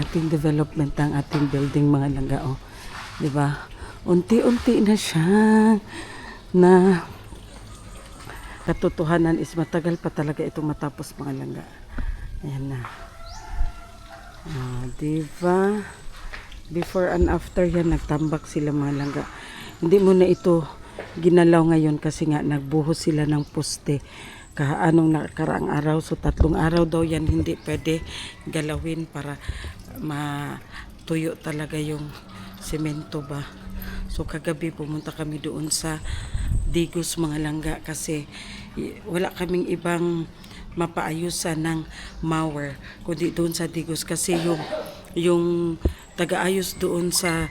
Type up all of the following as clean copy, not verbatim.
ating development ng ating building mga langga, oh. 'Di ba? Unti-unti na siya na katotohanan is matagal pa talaga itong matapos mga langga. Ayan na. Diba? Before and after yan, nagtambak sila mga langga. Hindi mo na ito ginalaw ngayon kasi nga nagbuhos sila ng poste. Anong nakaraang araw, so 3 araw daw yan hindi pwede galawin para matuyo talaga yung semento ba. So kagabi pumunta kami doon sa Digos mga langga kasi wala kaming ibang mapaayusan ng mower kundi doon sa Digos kasi yung taga-ayos doon sa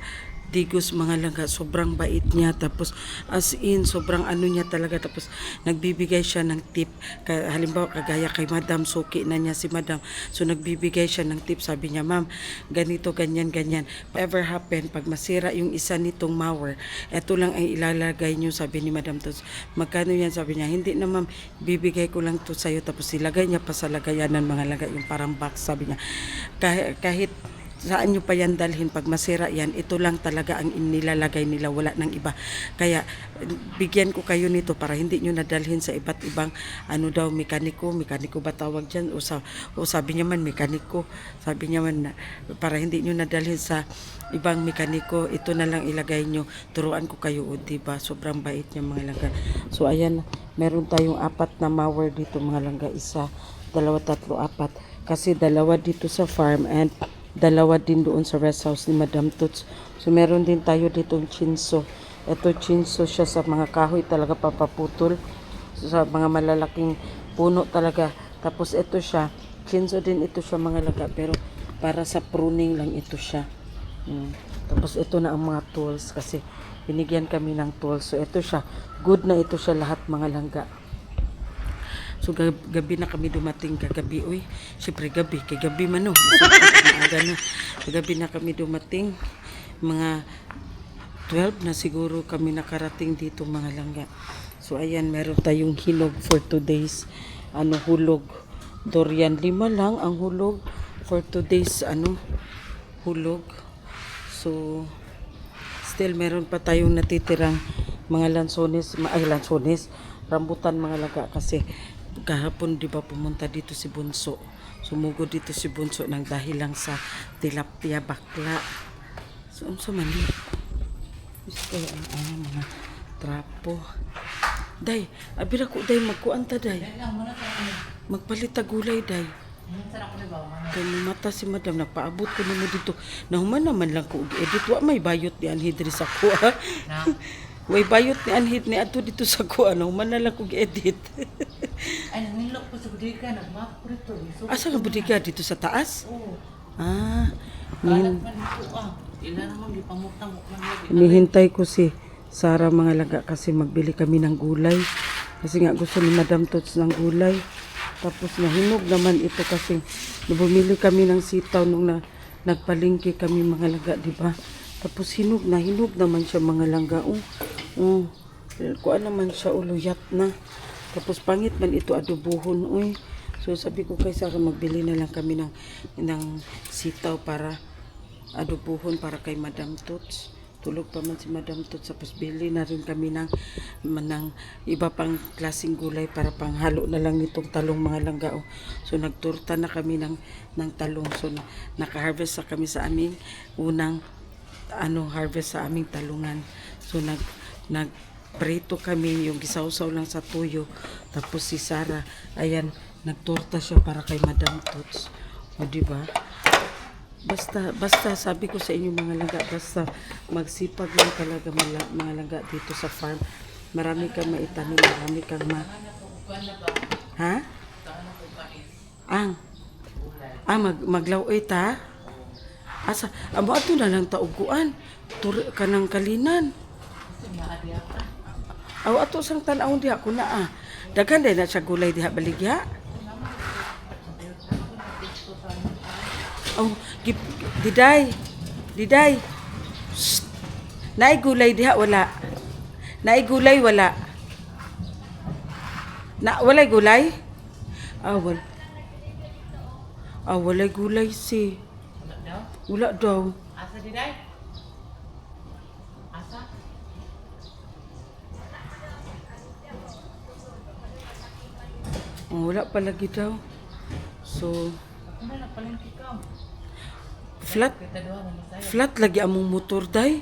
Digos mga langga, sobrang bait niya, tapos as in sobrang ano niya talaga, tapos nagbibigay siya ng tip. Halimbawa kagaya kay madam, suki na niya si madam, so nagbibigay siya ng tip, sabi niya, ma'am ganito, ganyan, ganyan, whatever happen, pag masira yung isa nitong mower, eto lang ay ilalagay niyo, sabi ni madam. Tapos magkano yan, sabi niya, hindi na ma'am, bibigay ko lang to sa'yo, tapos ilagay niya pa sa lagayanan mga langga, yung parang box, sabi niya, kahit saan nyo pa yan dalhin, pag masira yan, ito lang talaga ang inilalagay nila, wala nang iba. Kaya bigyan ko kayo nito para hindi nyo nadalhin sa iba't ibang ano daw, mekaniko ba tawag dyan, o sabi niya man mekaniko, sabi niya man para hindi nyo nadalhin sa ibang mekaniko, ito na lang ilagay nyo, turuan ko kayo, o diba, sobrang bait niya mga langga. So ayan, meron tayong 4 na mower dito mga langga, 1, 2, 3, 4, kasi 2 dito sa farm and 2 din doon sa rest house ni Madam Toots. So meron din tayo dito chinso. Ito chinso siya sa mga kahoy talaga papaputol. Sa mga malalaking puno talaga. Tapos ito siya, chinso din ito siya mga laga. Pero para sa pruning lang ito siya. Tapos ito na ang mga tools kasi binigyan kami ng tools. So ito siya, good na ito siya lahat mga langga. So gabi na kami dumating kagabi. Uy, syempre gabi, kay gabi man no. Aga na. Gabi na kami dumating. Mga 12 na siguro kami nakarating dito mga langga. So ayan, meron tayong hinog for 2 days. Hulog. Dorian 5 lang ang hulog for 2 days hulog. So still meron pa tayong natitirang mga lansones, rambutan mga laga kasi kahapon di ba pumunta dito si Bunso. Sumugod dito si Bunso nang dahil lang sa tilapia bakla. So mali. Gusto mga trapo. Day, abira ko day magkuanta day. Magpalit ta gulay day. Kaya mata si madam, nagpaabot ko nimo dito. Nahuman naman lang ko edit, wa may bayot ni Anhid ri sa ko. Way bayot ni Anhid ni ato dito sa ko, nahuman na lang ko edit. Ay, nanginlok po sa budiga, nagmap ko rito. Asa ka budiga dito sa taas? Oo. Nin Kalat man ito Ila naman, di pamutang man lagi. Nihintay ko si Sarah mga laga kasi magbili kami ng gulay. Kasi nga gusto ni Madam Tots ng gulay. Tapos nahinog naman ito kasi bumili kami ng sitaw nung nagpalingki kami mga laga, di ba? Tapos hinog naman siya mga langga. Kuan naman siya, uluyat na. Tapos pangit man ito adobohon. So sabi ko kay Sarah, magbili na lang kami ng sitaw para adobohon para kay Madam Tots. Tulog pa man si Madam Tots. Tapos bili na rin kami ng iba pang klaseng gulay para panghalo na lang nitong talong mga langga. So nagturta na kami ng talong. So naka-harvest na kami sa aming unang harvest sa aming talungan. So nagprito kami, yung gisawsaw lang sa tuyo. Tapos si Sarah, ayan, nagtorta siya para kay Madam Tots. O diba? Basta sabi ko sa inyo mga langga, basta magsipag lang talaga mga langga dito sa farm. Marami kang maitanim, marami kang maglaway ta? Asa, amo ato na lang tauguan. Kanang kalinan. Ato sang tan-awon diha ko na Daghan din na siya gulay diha baligya. Diday. Shh. Naay gulay diha wala. Naay gulay wala. Walay gulay? Walay gulay si. daw? Wala daw. Asa di day? Asa? Oh, wala pa lagi daw. So, Ano na paling ikaw? flat Kita doon na masaya. flat lagi among motor day.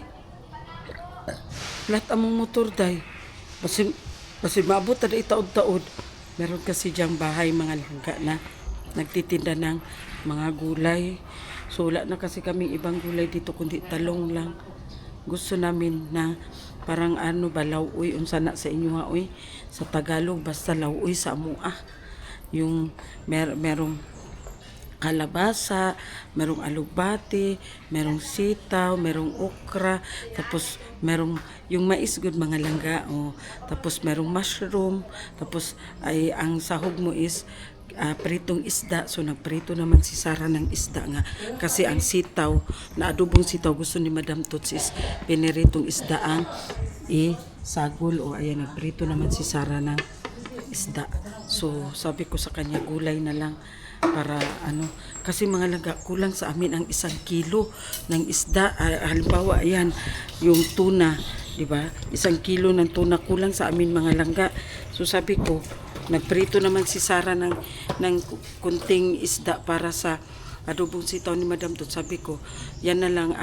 Flat among motor day. Basi maabot na itaod-taod. Meron kasi diyang bahay mga langga na nagtitinda ng mga gulay. So wala na kasi kaming ibang gulay dito kundi talong lang. Gusto namin na parang ano ba lauoy unsa na sa inyo nga oy sa Tagalog basta lauoy sa amoa. Yung merong kalabasa, merong alugbati, merong sitaw, merong okra, tapos merong yung mais good mga langga, oh. Tapos merong mushroom, tapos ay ang sahog mo is pritong isda. So nagprito naman si Sarah ng isda nga kasi ang sitaw, na adobong sitaw gusto ni Madam Tots is piniritong isda ang sagol o ayan nagprito naman si Sarah ng isda. So sabi ko sa kanya gulay na lang para ano kasi mga langga kulang sa amin ang 1 kilo ng isda. Halimbawa ayan yung tuna, di ba? 1 kilo ng tuna kulang sa amin mga langga. So sabi ko nagprito naman si Sarah ng kunting isda para sa adobong sitaw ni Madam Tot. Sabi ko yan na lang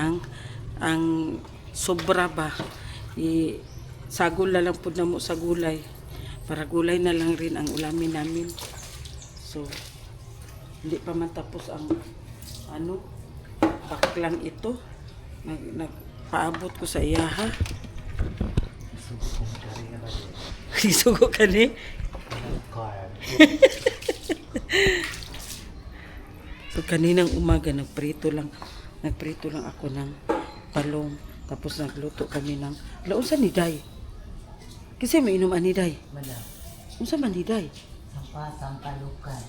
ang sobra ba sagol na lang po na mo sa gulay para gulay na lang rin ang ulamin namin. So hindi pa man tapos ang baklang ito. Nagpaabot ko sa iyaha. Isugo ka ni? So kaninang umaga nagprito lang ako ng talong. Tapos nagluto kami ng launsa ni Day. Kasi may inuman ni Day. Madam. Unsa man ni Day? Sampalukan.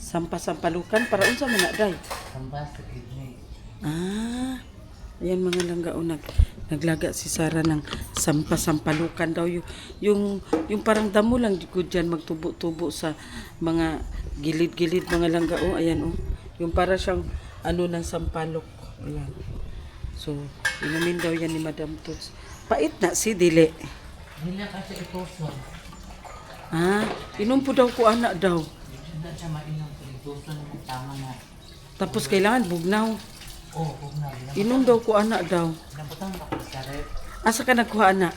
Sampalukan para unsa man na Day? Samba sa kidney. Ayan mga langga o naglaga si Sarah ng sampalukan daw yung parang damo lang ko diyan magtubo-tubo sa mga gilid-gilid mga langga o ayan o yung para siyang ng sampalok. Ayan. So inumin daw yan ni Madam Tots. Pait na si dili. Nila kasi ituson. Inom po daw ko anak daw. Hindi siya mainom ko ituson mo tama na. Tapos kailangan bugnaw. Huwag na. Inom daw ko anak daw. Nabutang ba ko sa rep? Asa ka nagkuha anak?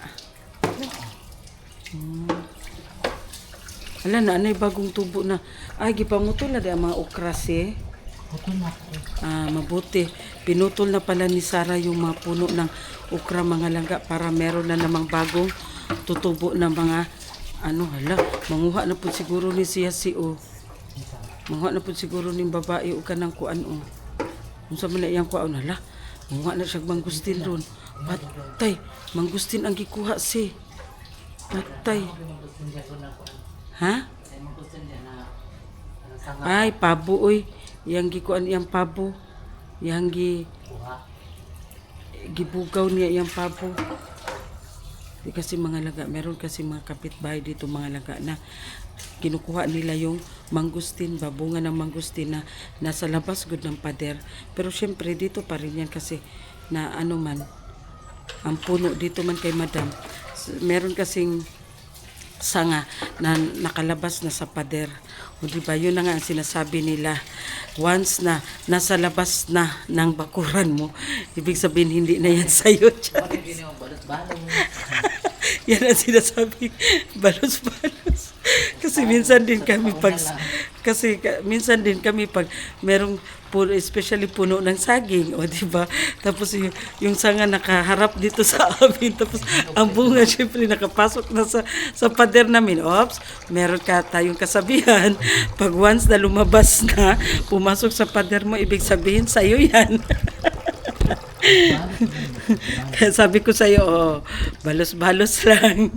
Ala na anay bagong tubo na. Ay gipangutol na di ang mga okras eh. Ito na ko. Mabuti. Pinutol na pala ni Sarah yung mga puno ng okra mga langga para meron na namang bagong tutubo na mga manguha na po siguro ni siya manguha na po siguro ni babae o kanang kuan o. Kung sa man iyang kuan hala, manguha na siya mangustin ron. Patay, mangustin ang gikuha si. Patay. Ha? Ay, pabo oy. Yang gikuan iyang pabo. Yang gibugaw niya iyang pabo. Di kasi mga laga, meron kasi mga kapitbahay dito mga laga na kinukuha nila yung mangustin, babunga ng mangustin na nasa labas good ng pader. Pero syempre dito pa rin yan kasi na ang puno dito man kay Madam. Meron kasing sanga na nakalabas na sa pader. O diba, yun na nga ang sinasabi nila. Once na nasa labas na ng bakuran mo, ibig sabihin hindi na yan sa'yo. Bakit yun yung balos-balos? Yan ang sinasabi, balos-balos. Kasi minsan din kami minsan din kami pag merong especially puno ng saging, o di ba? Tapos yung sanga nakaharap dito sa amin, tapos ang bunga syempre nakapasok na sa pader namin. Ops, meron tayong kasabihan, pag once na lumabas na, pumasok sa pader mo, ibig sabihin sa'yo yan. Kaya sabi ko sa'yo, balos-balos lang.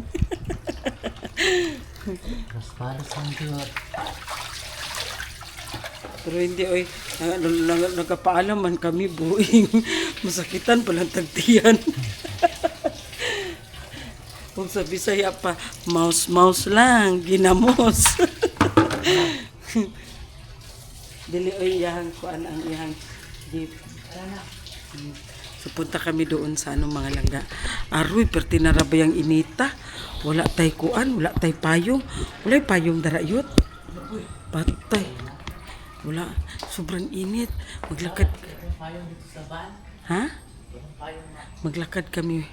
Balos ang diyor. Pero hindi, oy, nagkapaalam man kami, buing. Masakitan palang tagtiyan. Kung sa Bisaya pa, mouse lang, ginamos. Dili, oy, iyahang kuan ang iyahang Jeep. So punta kami doon sa mga langga. Aroy, perti na rabayang inita. Wala tay kuan, wala tay payong. Wala payong darayot. Patay. Wala, sobrang init. Maglakad. Ha? Maglakad kami.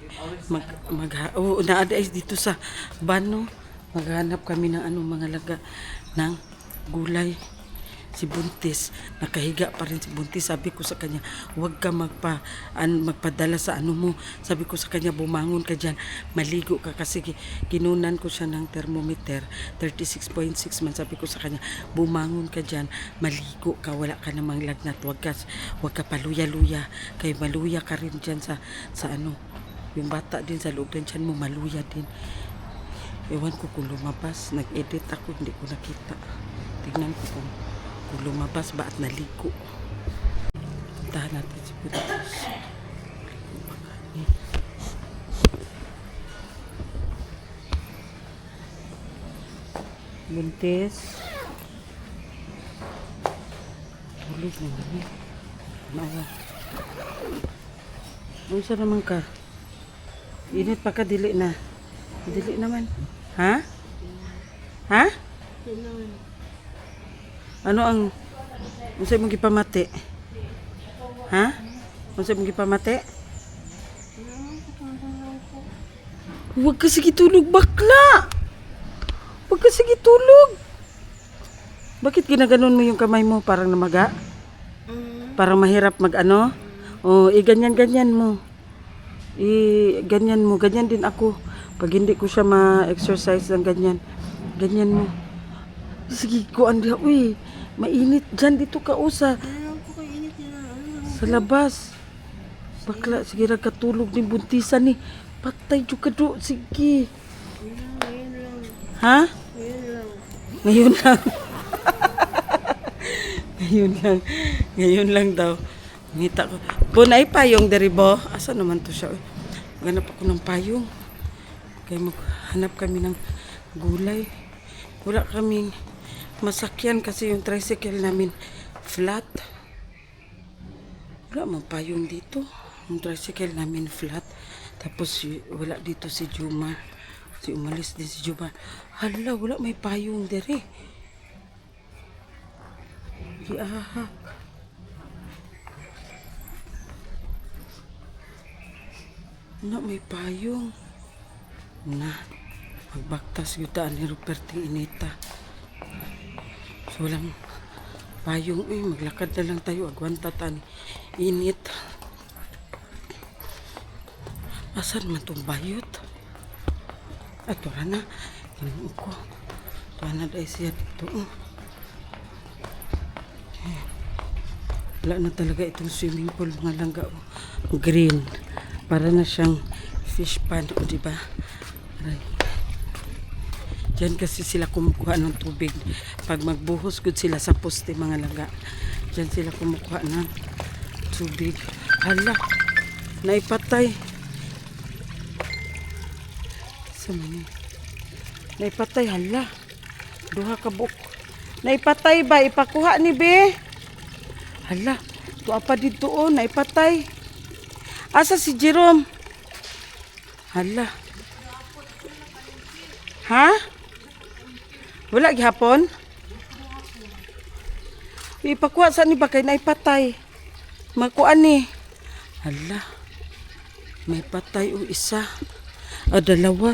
Naada dito sa bano. Maghanap kami ng mga laga ng gulay. Si Buntis, nakahiga pa rin si Buntis. Sabi ko sa kanya, huwag ka magpadala sa mo. Sabi ko sa kanya, bumangon ka dyan, maligo ka. Kasi ginunan ko siya ng thermometer, 36.6 man. Sabi ko sa kanya, bumangon ka dyan, maligo ka, wala ka namang lagnat. Huwag ka paluya-luya. Kaya maluya ka rin dyan sa yung bata din sa loob din dyan mo, maluya din. Ewan ko kung lumabas, nag-edit ako, hindi ko nakita. Tignan ko kung lumabas ba at naligo. Puntahan natin si Buntis. Buntis. Tulog na naman. Nawa. Unsa naman ka? Init pa ka, dili na. Dili naman. Ha? Ha? Ano ang unsay mong gipamati? Ha? Unsay mong gipamati? Huwag ka sige tulog, bakla! Huwag ka sige tulog! Bakit ginaganon mo yung kamay mo? Parang namaga? Parang mahirap O, ganyan-ganyan mo. Ganyan mo. Ganyan din ako. Pag hindi ko siya ma-exercise ng ganyan. Ganyan mo. Sige, kuan diha. Uy, mainit dyan dito ka usa. Sa labas. Bakla, sige ra katulog ni buntisan ni. Patay jud ka do. Sige. Ha? Ngayon lang. Ngayon lang daw. Ngita ko. Bunay payong deribo. Asa naman to siya? Ganap ako ng payong. Kaya maghanap kami ng gulay. Wala kaming masakyan kasi yung tricycle namin flat. Wala mang payong dito. Yung tricycle namin flat. Tapos wala dito si Juma. Umalis din si Juma. Hala, wala may payong dere. Giahak. Wala may payong. Na. Magbaktas yutaan ni Ruperting inita. So walang payong. Maglakad na lang tayo. Agwanta tan. Init. Asan man itong bayot? Ito na. Tingnan ko. Ito na dahil siya dito. Wala na talaga itong swimming pool. Mga langga. Green. Para na siyang fish pond. O diba? Right. Diyan kasi sila kumukuha ng tubig. Pag magbuhos good sila sa poste mga langga. Diyan sila kumukuha ng tubig. Hala, naipatay. Samani. Naipatay, hala. Duha ka buk. Naipatay ba? Ipakuha ni be. Hala, tuwa pa dito o. Naipatay. Asa si Jerome? Hala. Ha? Wala gihapon? Ipakuha sa ni ba kay naipatay? Makuan ni. Hala. May patay o isa. Dalawa.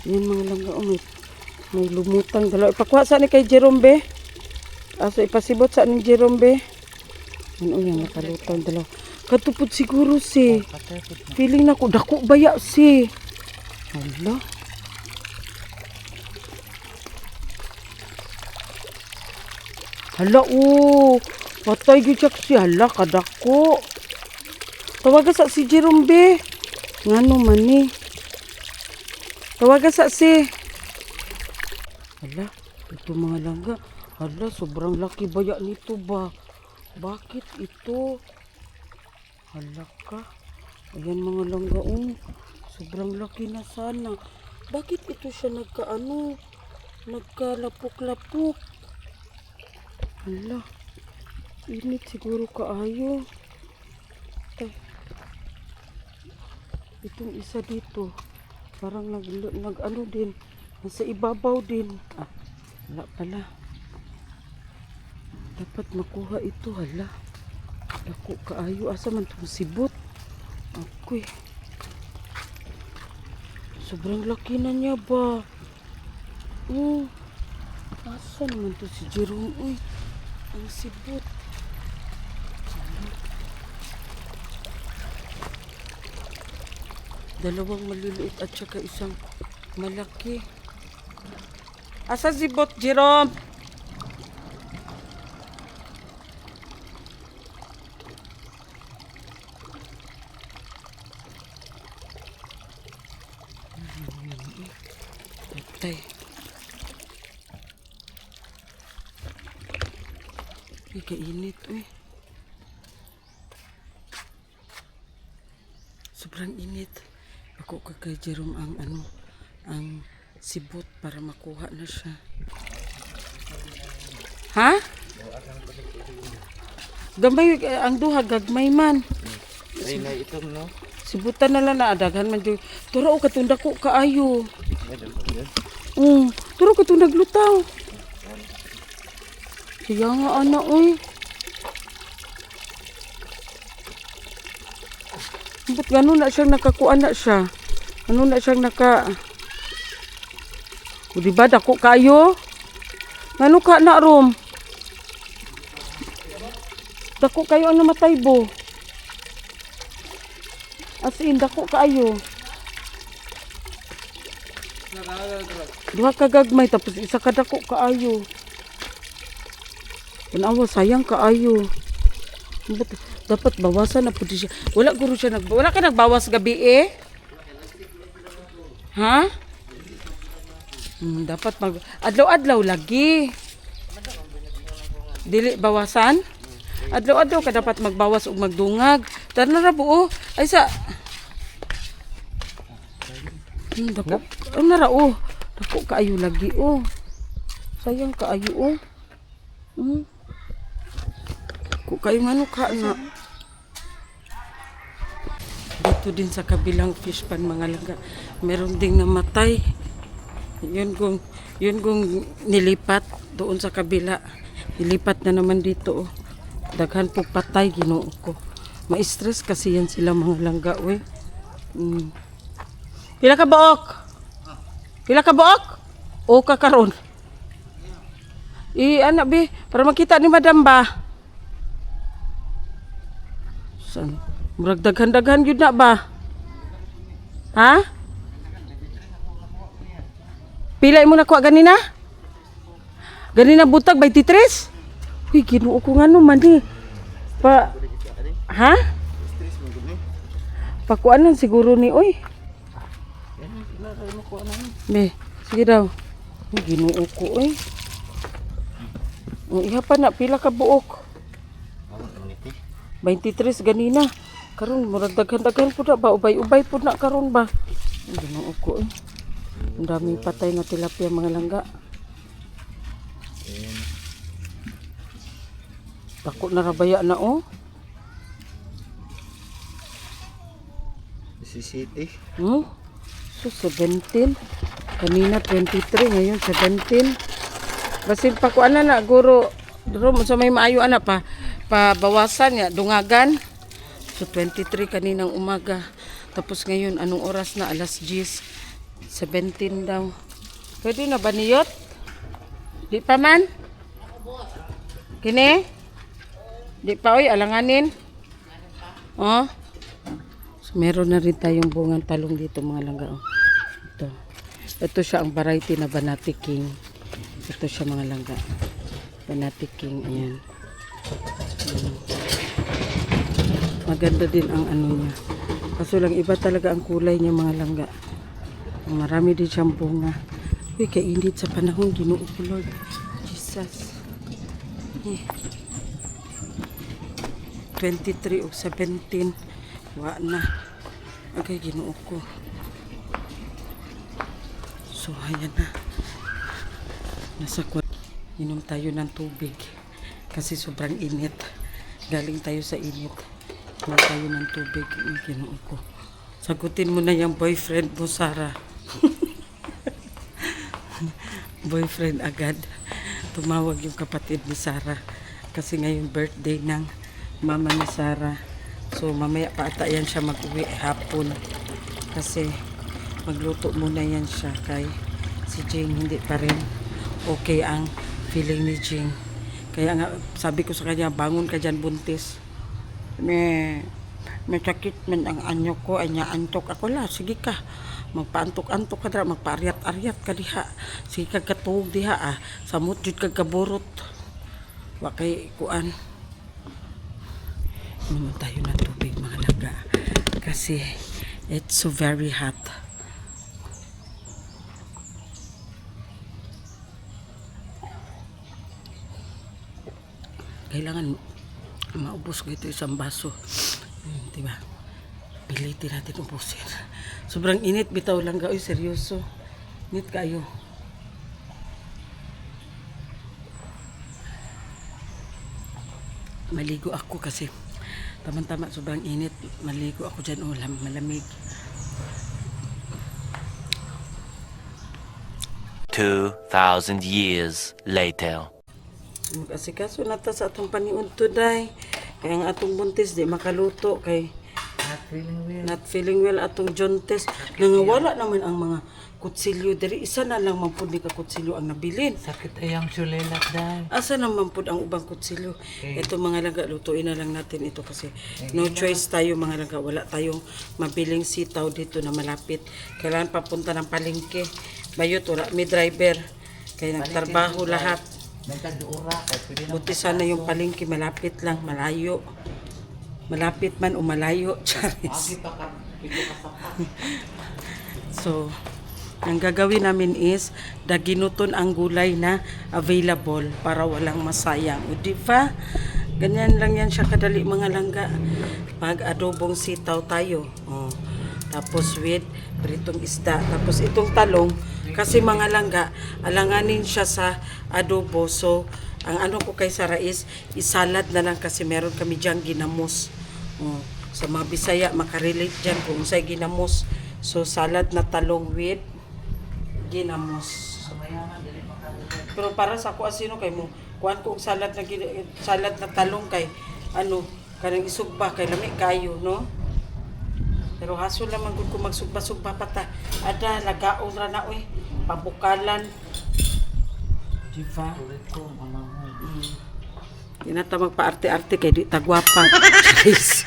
Yan mga langga o may lumutang dalawa. Ipakuha sa ni kay Jerome be. Aso ipasibot sa ni Jerome be. Ano yan nakalutang dalawa. Katupod siguro si. Feeling na ko dako baya si. Hala. Hala, patay gyud siya si hala kadako. Tawaga sa si Jerome be. Ngano man ni? Tawaga sa si. Hala, ito mga langga. Hala, sobrang laki baya nito ba? Bakit ito? Hala ka. Ayan mga langga sobrang laki na sana. Bakit ito siya nagkalapok-lapok? Hala. Init siguro kaayo. Itong isa dito, parang nag ano din, nasa ibabaw din. Ah, wala pala. Dapat makuha ito, hala. Dako kaayo, asa man itong sibot. Ako'y. Sobrang laki na niya ba? Oh, asa naman to si Jerome? Uy, ang sibot. Dalawang maliliit at saka isang malaki. Asa si Bot, Jerome? Patay. Ay, kainit, uy. Sobrang init. Ako kay Jerome ang ang sibot para makuha na siya. Ha? Gamay ang duha gagmay man. Ay, na itom, no? Sibutan na lang na adaghan man jud. Turo katunda ko kaayo. Turo katunda glutaw. Siya nga ana oy. But gano na siyang nakakuan na siya. Ano na siyang naka... O diba dako kayo? Ngano ka na rom? Dako kayo ang namatay bo. As in, dako kayo. Duha ka gagmay tapos isa ka dako kaayo. Tanawa, sayang kaayo. Dapat bawasan na po siya. Wala guro siya wala ka nagbawas gabi eh? Ha? Dapat adlaw-adlaw lagi. Dili bawasan? Adlaw-adlaw ka dapat magbawas ug magdungag. Tara na buo. Ay sa dako. Ano na ra oh. Dako kaayo lagi oh. Sayang kaayo oh. Dako kayo ngano ka na. Dito din sa kabilang fish pan mga langga, meron ding namatay. Yun kung nilipat doon sa kabila. Nilipat na naman dito. Oh. Daghan po patay Ginoo ko. Ma-stress kasi yan sila mga langga we. Pila ka buok? Pila ka buok? O ka karon? Anak be, para makita ni madam ba? San? Murag daghan-daghan yun na ba? Ha? Pila mo nakuha ganina? Ganina butag, 23? Uy, Ginoo ko nga naman eh. Ha? Pakuanan siguro ni, uy. Be, sige daw. Uy, Ginoo ko, uy. Iha pa na, pila ka buok? 23 ganina. Karon murag daghan-daghan pud na ba, ubay-ubay pud na karon ba. Ginoo ko eh. Ang daming patay na tilapia mga langga. Tako na rabaya na oh. City. So 17. Kanina 23, ngayon 17. Basin pa ko ana na guro. Duro sa may maayo ana pa pabawasan ya dungagan. So 23 kaninang umaga. Tapos ngayon anong oras na? Alas 10. 17 daw. Pwede na ba niyot? Di pa man? Kini? Di pa oy alanganin. Oh. So, meron na rin tayong bungang talong dito mga langga. Oh. Ito siya ang variety na Banati King. Ito siya mga langga. Banati King. Ayan. Maganda din ang ano niya. Kaso lang iba talaga ang kulay niya mga langga. Marami din siyang bunga. Uy, kainit sa panahon. Ginoo ko Lord. Jesus. 23 o 17. Wa na. Okay, Ginoo ko. So, ayan na. Nasa inom tayo ng tubig. kasi sobrang init. Galing tayo sa init. Kuha tayo ng tubig. Ginoo ko. Sagutin mo na yung boyfriend mo, Sarah. Boyfriend agad. Tumawag yung kapatid ni Sarah. Kasi ngayon birthday ng mama ni Sarah. So mamaya pa ata yan siya mag-uwi hapon. Kasi magluto muna yan siya kay si Jing. Hindi pa rin okay ang feeling ni Jing. Kaya nga sabi ko sa kanya, bangon ka dyan buntis. May sakit man ang anyo ko, anya antok ako la. Sige ka, magpaantok-antok ka dra, magpaariat-ariat ka diha. Sige ka katuog diha samot jud kag kaburot. Wa kay kuan. Inom tayo ng tubig mga laga. Kasi it's so very hot. Kailangan maubos ko ito isang baso. Diba? Pilitin natin ubusin. Sobrang init, bitaw lang ka. Uy, seryoso. Init kayo. Maligo ako kasi tama-tama sobrang init. Maligo ako dyan. Oh, malamig. 2,000 years later. Mag-asikaso na ta sa atong paniud today. Kaya ang atong buntis di makaluto kay not feeling well atong jaundice. Nangawala naman ang mga kutsilyo diri. Isa na lang man pud ni ka kutsilyo ang nabilin. Sakit ayang sulelat dahil. Asa naman pud ang ubang kutsilyo? Ito mga laga, lutuin na lang natin ito kasi no choice tayo mga laga. Wala tayong mabiling sitaw dito na malapit. Kailangan papunta ng palengke. Bayot, wala may driver. Kaya nagtrabaho lahat. Nagkaduura kay pwede na. Buti sana yung palengke malapit lang, malayo. Malapit man o malayo. Charis. Agi pa ka pwede ka sapat. So, ang gagawin namin is daginuton ang gulay na available para walang masayang. O di ba? Ganyan lang yan siya kadali mga langga. Pag adobong sitaw tayo. Oh. Tapos with pritong isda. Tapos itong talong, kasi mga langga, alanganin siya sa adobo. So, ang ano ko kay Sarah is, isalad na lang kasi meron kami dyan ginamos. Oh. Sa mga Bisaya, makarelate dyan kung sa'y ginamos. So, salad na talong with ginamos. Pero para sa ako asino kay mo, kuan ko og salad na talong kay ano, kanang isugba kay lami kayo, no? Pero haso lamang gud ko magsugba-sugba pata. Ada lagaon ra na oy, pabukalan. Diba? Ko mamahon. Di na ta magpa-arte-arte kay di tagwapa. Please.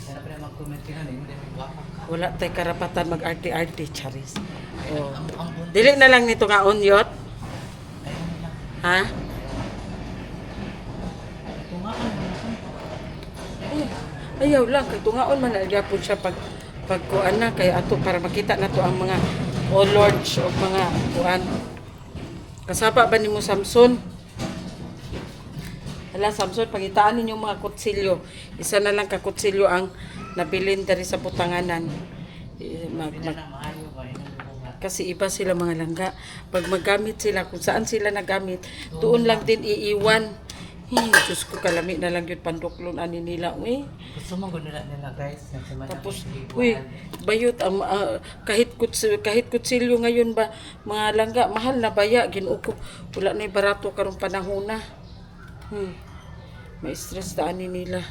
Sana pa mag-comment ka na hindi magwapa ka. Wala tay karapatan mag-arte-arte, charis. Oh. Ang buntis. Dili na lang nito nga onyot. Ayun na. Ha? Tungaan mo. Ayaw lang, kay tungaon man nagyapon siya pag kuan na kay ato para makita na to ang mga lords o mga kuan. Kasapa ba nimo Samson? Hala Samson, pangitaan ninyo mga kutsilyo. Isa na lang ka kutsilyo ang nabilin diri sa butanganan. Maayo ba yun? Kasi iba sila mga langga. Pag maggamit sila, kung saan sila nagamit, doon lang din iiwan. Diyos ko, kalami na lang yun panduklon ani nila. Gusto mo nila guys. Tapos, bayot, kahit kutsilyo ngayon ba, mga langga, mahal na baya, ginuko. Wala na barato karong panahon na. May stress na ani nila.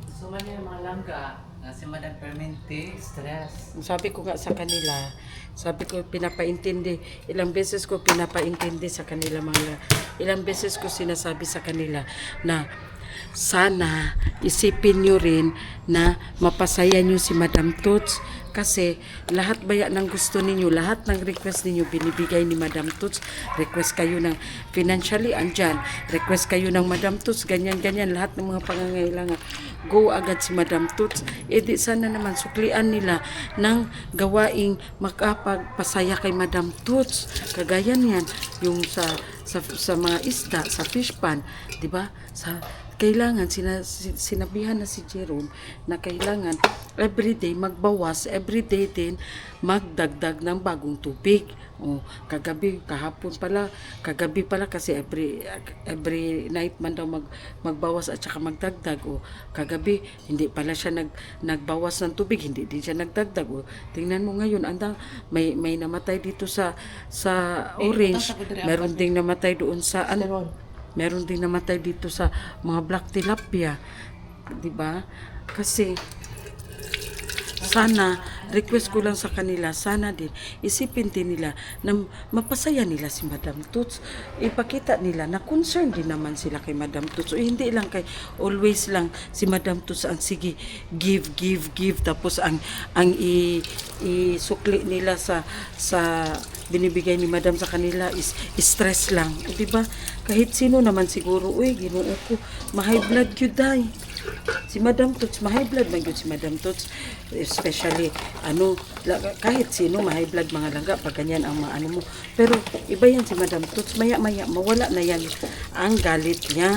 Gusto man yung mga langga. Si Madam Permente, stress. Sabi ko nga sa kanila, sabi ko pinapaintindi, ilang beses ko pinapaintindi sa kanila ilang beses ko sinasabi sa kanila na sana isipin nyo rin na mapasaya nyo si Madam Toots kasi lahat baya ng gusto ninyo, lahat ng request ninyo binibigay ni Madam Toots. Request kayo ng financially andyan, request kayo ng Madam Toots, ganyan-ganyan, lahat ng mga pangangailangan. Go agad si Madam Toots. Di sana naman suklian nila ng gawaing makapagpasaya kay Madam Toots. Kagaya niyan, yung sa mga isda, sa fish pan, di ba? kailangan sinabihan na si Jerome na kailangan everyday magbawas, everyday din magdagdag ng bagong tubig. O kagabi pala kasi every night man daw magbawas at saka magdagdag. O kagabi hindi pala siya nagbawas ng tubig, hindi din siya nagdagdag. O tingnan mo ngayon, may namatay dito sa orange, meron ding namatay doon sa meron din namatay dito sa mga black tilapia, 'di ba? Kasi sana, request ko lang sa kanila, sana din, isipin din nila na mapasaya nila si Madam Toots. Ipakita nila na concerned din naman sila kay Madam Toots. O hindi lang always lang si Madam Toots ang sige, give. Tapos ang isukli nila sa binibigay ni Madam sa kanila is stress lang. Di ba? Kahit sino naman siguro, uy, Ginoo ko, ma-high blood yun day. Si Madam Toots, ma-high blood man yun si Madam Toots. Especially, kahit sino ma-high blood mga langga, pag ganyan ang mga mo. Pero, iba yan si Madam Toots. Maya-maya, mawala na yan ang galit niya.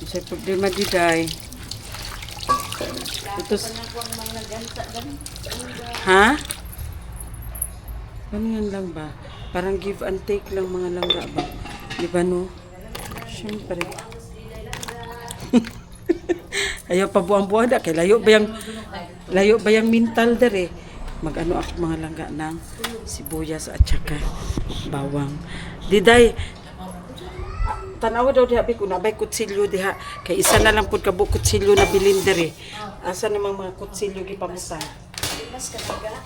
Sa problema di day. Ito ha? Ano yan lang ba? Parang give and take lang mga langga ba? Di ba no? Siyempre. Ayaw pa buang-buang da. Kay layo ba yung mental dere? Mag-ano ako mga langga ng sibuyas at saka bawang. Diday, tanawa daw diha kung nabay kutsilyo diha. Kay isa na lang pud kabo kutsilyo na bilin dere. Asa namang mga kutsilyo gipamutan?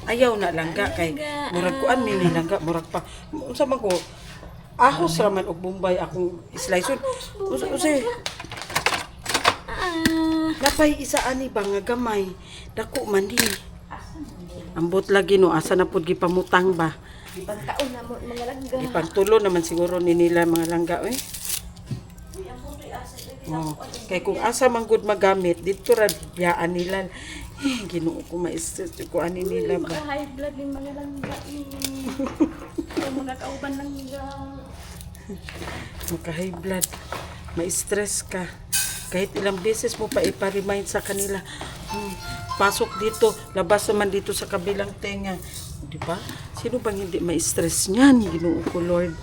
Ayaw na langga kay murag kuan ni langga murag pa unsa man ko ahos raman og Bombay akong slice usay napay isa ani ba nga gamay dako man di ambot lagi no asa na pud gipamutang ba Ipagtaon na mo mga langga. ipagtulo naman siguro ni nila mga langga oy. Oh, kay kung asa man gud magamit dito ra biyaan nila. Ginoo ko ma-stress ko ani nila ba. Mga high blood ng mga langga. Yung mga kauban langga. Maka high blood, ma-stress ka. Kahit ilang beses mo pa ipa-remind sa kanila, pasok dito, labas naman dito sa kabilang tenga. Di ba? Sino bang hindi ma-stress niyan? Ginoo ko, Lord.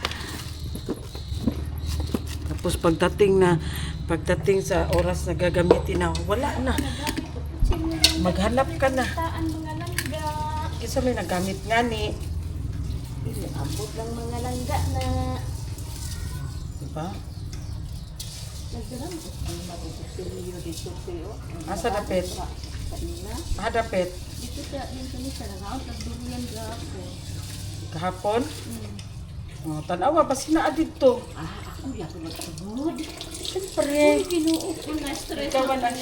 Tapos pagdating sa oras na gagamitin na, wala na. Maghanap ka na. Taan mga langga. Isa may nagamit nga ni. Abot lang mga langga na. Diba? Nagdalang ang magkuksilyo dito pero. Asa dapet? Dapet. Dito sa nangaot nagdurian gapo. Kahapon? Oh, tanawa ba sina dito? Ako yato nagtagod. Siyempre. Ginoo ko na stress. Ikaw man ang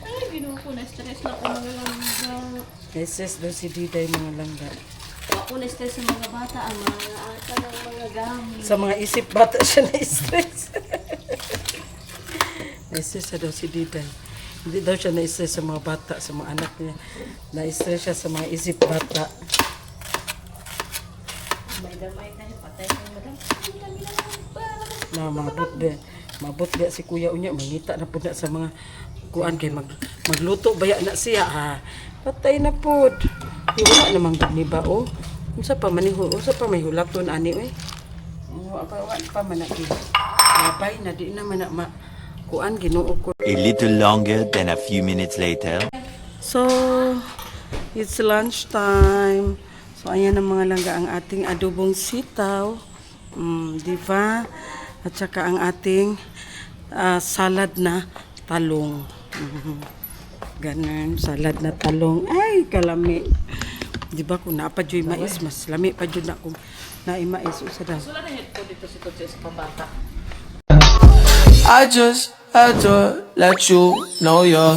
Ay, ginoo ko na stress na ko mga langga. Meses daw si Diday mga langga. Ako na stress sa mga bata, ang mga ata ng mga gamit. Sa mga isip bata siya na-stress. Na-stress daw si Diday. Hindi daw siya na-stress sa mga bata, sa mga anak niya. Na-stress siya sa mga isip bata. May damay kayo, patay kayo madam. Na mabot ba si Kuya Unya, mangita na po na sa mga kuan kay magluto baya na siya ha. Patay na pod. Di wala namang gani ba o. Unsa pa may hulaton ani oy. Oh, apa pa man aki. Abay na di naman na kuan Ginoo ko. A little longer than a few minutes later. So, it's lunchtime. So, ayan ang mga langga ang ating adobong sitaw. Di ba? At saka ang ating salad na talong. Ganun, salad na talong. Ay, kalami. Di ba kung napadyo'y mais, mas lami pa dyan na kung naimais. Usa daw. I just had to let you know you're